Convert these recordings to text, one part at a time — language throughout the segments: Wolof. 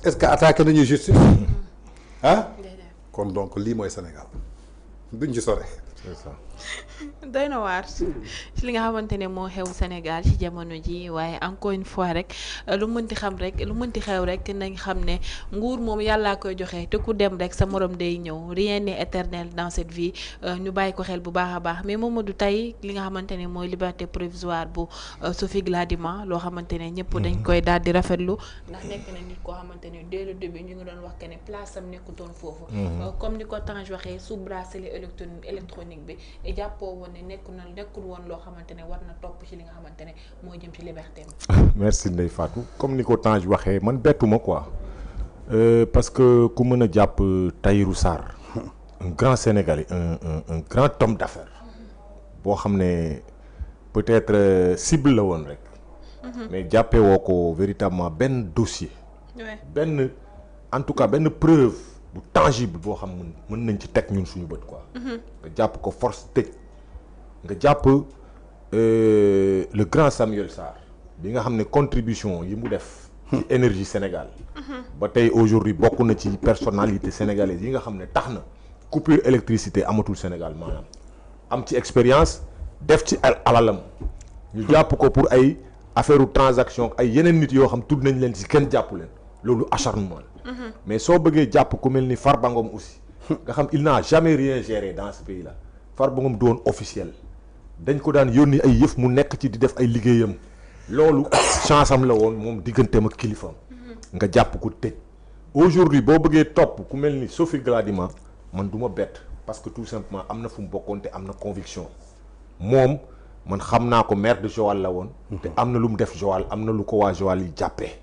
est-ce que attaqué nañu justice ah kon donc lii mooy Sénégal duñ ci sore. c'est ça. doy na waar ci li nga xamante ne moo xew Sénégal ci jamono ji waaye encore une fois rek lu mënti xam rek lu mënti xew rek nañ xam ne nguur moom yàllaa koy joxe te ku dem rek sa morom day ñëw rien n'est éternel dans cette vie ñu bàyyi ko xel bu baax a baax mais Mamadou tey li nga xamante ne mooy liberté provisoire bu Sophie Gladima loo xamante ne ñëpp dañ koy daal di rafetlu ndax nekk na nit koo xamante ne dès le début ñu ngi doon wax que ne place am nekkutoon foofu comme ni ko Tange waxee sous bracelet électronique bi jàppoo woon ne nekkul woon loo xamante ne war na topp ci li nga xamante ne moo jëm ci liberté merci Ndeye Fatou comme ni ko Tange waxee man bettuma quoi parce que ku mën a jàpp Tahirou Sarr un grand Sénégalais un grand homme d'affaires boo xam ne peut-être cible la woon rek mais jàppee woo ko véritablement benn dossier benn en tout cas benn preuve bu tangible boo xam mën nañ ci teg ñun suñu bët quoi nga jàpp ko force tëj nga jàpp le grand Samuel Sarr bi nga xam ne contribution yi mu def ci énergie Sénégal ba tey aujourd'hui bokk na ci personnalité sénégalaise yi nga xam ne tax na coupure électricité amatul Sénégal maanaam am ci expérience def ci alalam ñu jàpp ko pour ay affaire transaction ay yeneen nit yoo xam tudd nañ leen ci kenn jàpp leen loolu acharnement la mais soo bëggee jàpp ku mel ni Farba Ngom aussi nga xam il n'a jamais rien géré dans ce pays là Farba Ngom doon officiel dañ ko daan yónni ay yëf mu nekk ci di def ay liggéeyam loolu chance am la woon moom digganteem ak kilifaam nga jàpp ko tëj aujourd'hui boo bëggee topp ku mel ni Sophie Gladima man du ma bett parce que tout simplement am na fu mu bokkoon te am na conviction moom man xam naa ko maire de Joal la woon te am na lu mu def Joal am na lu ko waa Joal yi jàppee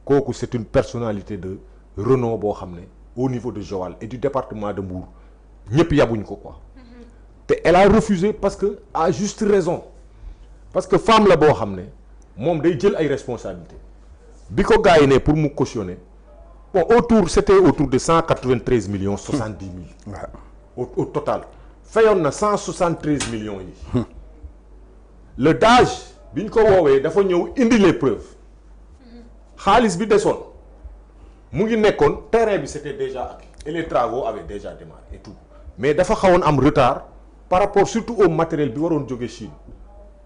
kooku c'est une personnalité de renom boo xam ne au niveau de Joal et du département de Mbour ñëpp yabuñ ko quoi te elle a refusé parce que à juste raison parce que femme la boo xam ne moom day jël ay responsabilités bi ko gars yi ne pour mu cautionner bon c'était autour de 193 millions 70 mille au total fayoon na 173 millions yi le DAGE bi ñu ko woowee dafa ñëw indi les preuves xaalis bi desoon mu ngi nekkoon terrain bi c'était déjà acquis et les travaux avaient déjà démarré et tout mais dafa xawoon am retard par rapport surtout au matériel bi waroon jóge Chine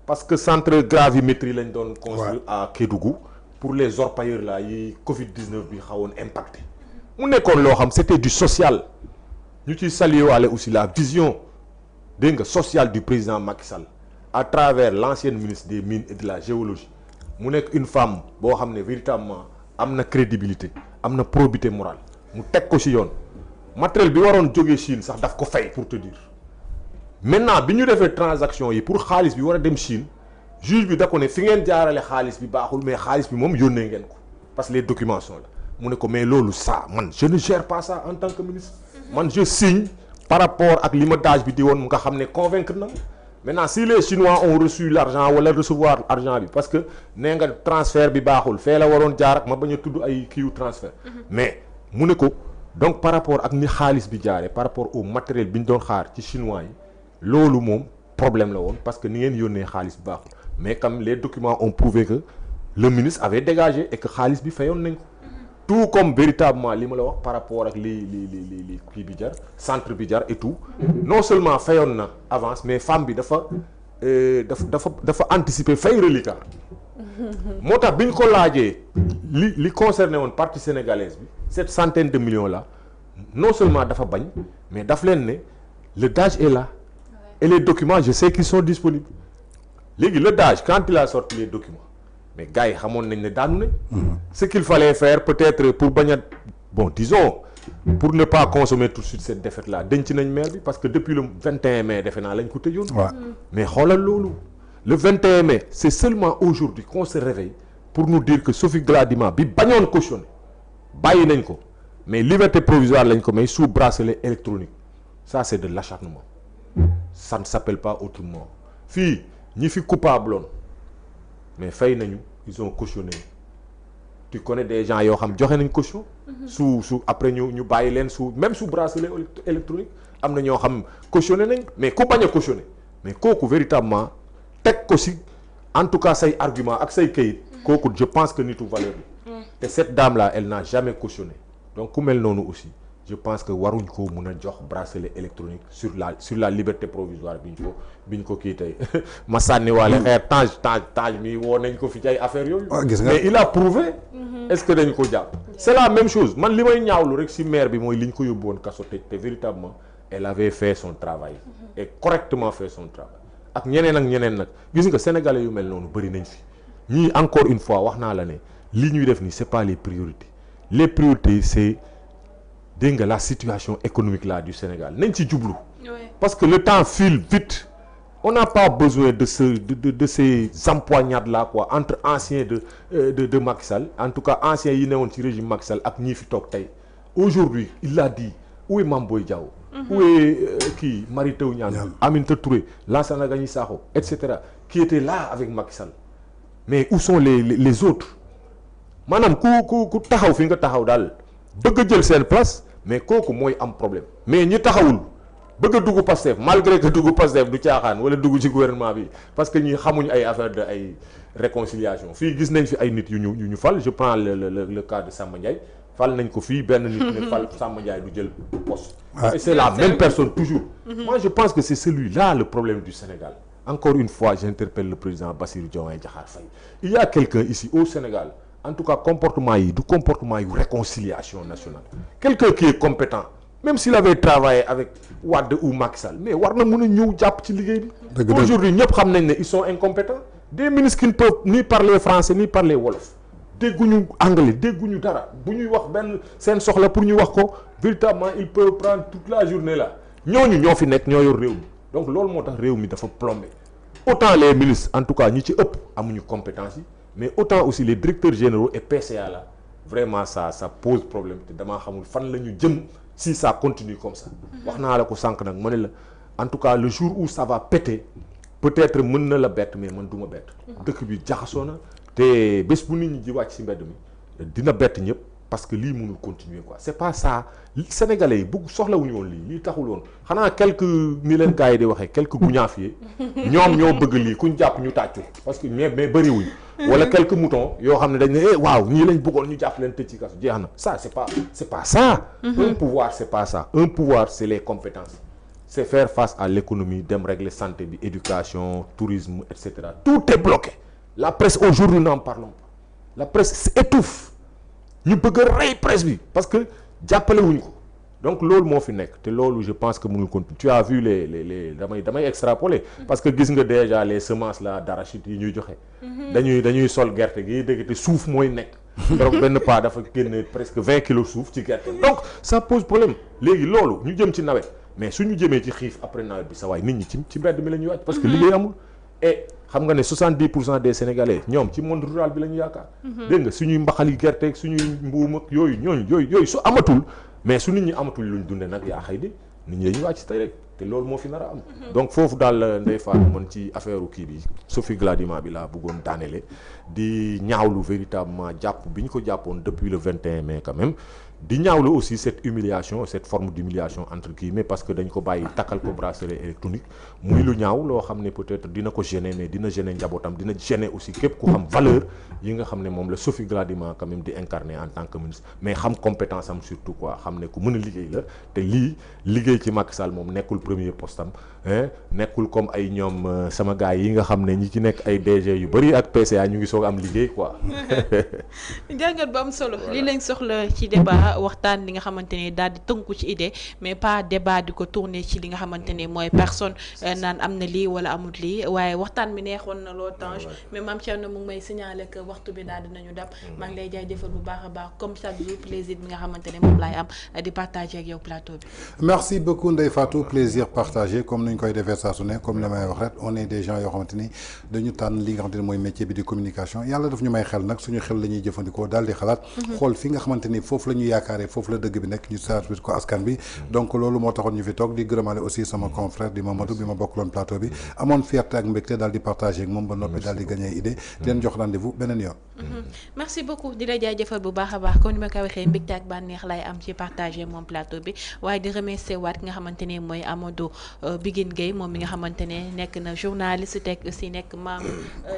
parce que centre gravimétrie lañ doon construire à Kédougou pour les orpailleurs là yi Covid-19 bi xawoon impacté mu nekkoon loo xam c'était du social ñu ciy saluer waale aussi la vision dégg nga sociale du président Macky Sall à travers l'ancienne ministre des mines et de la géologie mu nekk une femme boo xam ne véritablement am na crédibilité am na probité morale mu teg ko ci yoon matériel bi waroon jógee Chine sax daf ko fay pour te dire maintenant bi ñu defee transaction yi pour xaalis bi war a dem Chine juge bi da ko ne fi ngeen jaarale xaalis bi baaxul mais xaalis bi moom yónnee ngeen ko parce que les documents sont là mu ne ko mais loolu ça man je ne gère pas ça en tant que ministre man je signe par rapport ak li ma DAGE bi di woon nga xam ne convaincre na maintenant si les Chinois ont reçu l'argent wala recevoir argent bi parce que nee nga transfert bi baaxul fee la waroon jaar ak ma bañ a tudd ay kiiwu transfert mais mu ne ko donc par rapport ak ni xaalis bi jaaree par rapport au matériel bi ñu doon xaar ci Chinois yi loolu moom problème la woon parce que ni ngeen yónnee xaalis bi baaxul mais comme les documents ont prouvé que le ministre avait dégagé et que xaalis bi fayoon nañ ko tout comme véritablement li ma la wax par rapport ak li kii bi jar centre bi jar et tout non seulement fayoon na avance mais femme bi dafa anticiper fay reliquat moo tax bi ñu ko laajee li concerné woon partie sénégalaise bi cette centaine de millions là non seulement dafa bañ mais daf leen ne le DAGE est là et les documents je sais qu'ils sont disponibles léegi le DAGE quand il a sorti les documents mais gars yi xamoon nañ ne daanu nañ ce qu'il fallait faire peut-être pour bañ a bon disons pour ne pas consommer tout de suite cette défaite là denc nañ maire bi parce que depuis le 21 mai defe naa lañ ko tëjoon mais xoolal loolu le 21 mai c'est seulement aujourd'hui qu'on se réveille pour nous dire que Sophie Gladima bi bañoon cautionné bàyyi nañ ko mais liberté provisoire lañ ko may sous bracelet électronique ça c'est de l'acharnement ça ne s'appelle pas autrement fii ñi fi coupable woon mais fay nañu ils ont cautionné tu connais des gens yoo xam joxe nañ caution su après ñu bàyyi leen même sous bracelet électronique am na ñoo xam cautionné nañ mais ku bañ a cautionné mais kooku véritablement teg ko si en tout cas say argument ak say kayit kooku je pense que nitu valeur bi te cette dame là elle n'a jamais cautionné donc ku mel noonu aussi je pense que waruñ ko mun a jox bracelet électronique sur la liberté provisoire bi ñu ko kii tey ma sànni waale xeer Tange mi woo nañ ko fi ci ay affaires yooyu. mais il a prouvé. est-ce que dañ ko jàpp. c'est la même chose man li may ñaawlu rek si maire bi mooy li ñu ko yóbbu woon kaso te véritablement elle avait fait son travail. et correctement fait son travail. ak ñeneen nag gis nga sénégalais yu mel noonu bëri nañ fi ñii encore une fois wax naa la ne li ñuy def nii c'est pas les priorités c'est. dégg nga la situation économique là du Sénégal nañ ci jublu. parce que le temps file vite on n'a pas besoin de ces empoignades là quoi entre anciens de Macky Sall en tout cas anciens yi newoon ci régime Macky Sall ak ñii fi toog tey aujourd'hui il l'a dit où est Mame Boye Diao où est kii Mary Teuw Niane Aminata Touré Lansana Gagny Sakho et cetera qui étaient là avec Macky Sall mais où sont les autres maanaam ku taxaw fi nga taxaw daal bëgg a jël seen place mais kooku mooy am problème mais ñi taxawul bëgg a dugg Pastef malgré que dugg Pastef du caaxaan wala dugg ci gouvernement bi parce que ñi xamuñ ay affaire de ay réconciliation fii gis nañ fi ay nit yu ñu fal je prends le cas de Samba Ndiaye fal nañ ko fii benn nit ne fal Samba Ndiaye du jël poste et c'est la même personne toujours moi je pense que c'est celui-là le problème du Sénégal encore une fois j'interpelle le président Bassirou Diomaye Diakhar Faye il y a quelqu'un ici au Sénégal en tout cas comportement yi du comportement yu réconciliation nationale quelqu'un qui est compétent même s'il avait travaillé avec Wade ou Macky Sall mais war na mën a ñëw jàpp ci liggéey bi aujourd'hui ñëpp xam nañ ne ils sont incompétents des ministres qui ne peuvent ni parler français ni parler wolof dégguñu anglais dégguñu dara bu ñuy wax benn seen soxla pour ñu wax ko véritablement ils peuvent prendre toute la journée là ñooñu ñoo fi nekk ñoo yor réew mi donc loolu moo tax réew mi dafa plombé autant les ministres en tout cas ñi ci ëpp amuñu compétence yi mais autant aussi les directeurs généraux et PCA là vraiment ça pose problème te damaa xamul fan la ñu jëm si ça continue comme ça wax naa la ko sànq nag ma ne la en tout cas le jour où ça va péter peut-être mën na la bett mais man du ma bett dëkk bi jaxasoo na te bés bu nit ñi di wàcc si mbedd mi dina bett ñëpp parce que lii mënul continuer quoi c'est pas ça sénégalais yi bëgg soxlawuñu woon lii taxul woon xanaa quelques ni leen gars yi di waxee quelques guñaafiye ñoom ñoo bëgg lii kuñ jàpp ñu tàccu parce que mais bëriwuñ wala quelques moutons yoo xam ne dañ ne waaw ñii lañ bëggoon ñu jàpp leen tëj ci kaso jeex na ça c'est pas ça un pouvoir c'est pas ça un pouvoir c'est les compétences c'est faire face à l'économie dem régler santé bi éducation tourisme et cetera tout est bloqué la presse aujourd'hui n'en parlons pas la presse étouffe ñu bëgg a rey presse bi parce que jàppale wuñ ko donc loolu moo fi nekk te loolu je pense que mënul continuer tu as vu les damay extrapoler parce que gis nga déjà les semences là d'arachide yi ñuy joxe dañuy sol gerte gi dégg te suuf mooy nekk donc benn pas dafa génne presque 20 kilos suuf ci gerte donc ça pose problème léegi loolu ñu jëm ci nawet mais suñu jëmee ci xiif après nawet bi sa waay nit ñi ci mbedd mi la ñuy wàcc parce que liggéey amul et xam nga ne 70% des Sénégalais ñoom ci monde rural bi la ñu yaakaar dégg nga suñuy mbaxali gerte ak suñuy mbuum ak yooyu su amatul mais su nit ñi amatul luñ dunde nag yaa xëy de nit ñi dañuy wàcc tey rek te loolu moo fi nar a am donc foofu daal Ndeye Fatou man ci affaire kii bi Sophie Gladima bi laa bëggoon daanele di ñaawlu véritablement jàpp bi ñu ko jàppoon depuis le 21 mai quand même di ñaawlu aussi cette humiliation cette forme d'humiliation entre guillemets parce que dañ ko bàyyi takkal ko bracelet électronique muy lu ñaaw loo xam ne peut-être dina ko gêner mais dina gêner njabootam dina gêner aussi képp ku xam valeur yi nga xam ne moom la Sophie Gladima quand même di incarner en tant que ministre mais xam compétence am surtout quoi xam ne ku mën a liggéey la te lii liggéey ci Macky Sall moom nekkul premier poste am nekkul comme ay ñoom sama gars yi nga xam ne ñi ci nekk ay DG yu bari ak PCA ñu ngi soog am liggéey quoi. jàngat bu am solo li lañ soxla ci débat waxtaan li nga xamante ne daal di tënku ci idée mais pas débat di ko tourner ci li nga xamante ne mooy personne naan am na lii wala amul lii waaye waxtaan bi neexoon na loo Tange mais Mame Thierno mu ngi may signaler que waxtu bi daal dinañu dab maa ngi lay jaajëfal bu baax a baax comme chaque jour plaisir bi nga xamante ne moom laay am di partager ak yow plateau bi. merci beaucoup Ndeye Fatou plaisir partagé comme ni ñu koy defee saa su ne comme li may wax rek on est des gens yoo xamante ni dañu tànn li nga xamante ni mooy métier bi di communication yàlla daf ñu may xel nag suñu xel la ñuy jëfandikoo daal di xalaat xool fi nga xamante ni foofu la ñu yaakaar yaakaaree foofu la dëgg bi nekk ñu servir ko askan bi donc loolu moo taxoon ñu fi toog di gërëmaale aussi sama confrère di Mamadou bi ma bokkaloon plateau bi amoon fierté ak mbégte daal di partager ak moom ba noppi daal di gagné idée di leen jox rendez-vous beneen yoon. merci beaucoup di la jaajëfal bu baax a baax comme ni ma ko waxee mbégte ak bànneex lay am ci partager moom plateau bi waaye di remercier waat ki nga xamante ne mooy Amadou Biguine Gueye moom mi nga xamante ne nekk na journaliste teg aussi nekk membre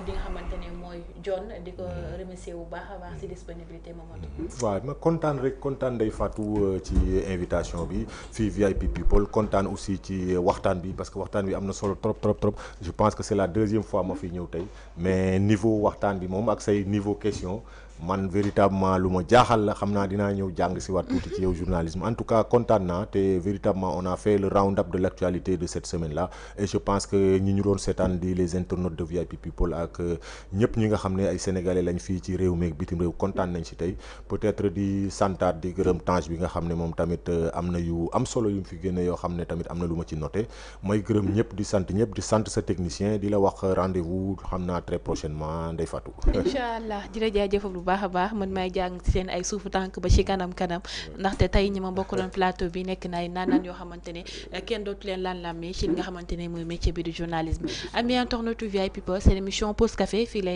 di nga xamante ne mooy John di ko remercier bu baax a baax ci disponibilité Mamadou. waaw ma kontaan rek kontaan day Fatou ci invitation bi fii VIP People kontaan aussi ci waxtaan bi parce que waxtaan bi am na solo trop trop trop je pense que c'est la deuxième fois ma fi ñëw tey mais niveau waxtaan bi moom ak say niveau question man véritablement lu ma jaaxal la xam naa dinaa ñëw jàng si waat tuuti ci yow journalisme en tout cas kontaan naa te véritablement on a fait le round-up de l'actualité de cette semaine là et je pense que ñi ñu doon seetaan di les internautes de VIP People ak ñëpp ñi nga xam ne ay sénégalais lañ fii ci réew mi ak bitim réew kontaan nañ si tey peut-être di santaat di gërëm Tange bi nga xam ne moom tamit am na yu am solo yu mu fi génne yoo xam ne tamit am na lu ma ci noté mooy gërëm ñëpp di sant sa technicien di la wax rendez-vous xam naa très prochainement Ndeye Fatou. Inch'Allah di la jaajëfal bu baax a baax man may jàng ci seen ay suufu tànk ba ci kanam ndaxte tey ñi ma bokkaloon plateau bi nekk na ay naanaan yoo xamante ne kenn dootu leen laan-lammee ci li nga xamante ne mooy métier bi du journalisme. Amis internautes VIP People, c'est l'émission Pause Café fii lay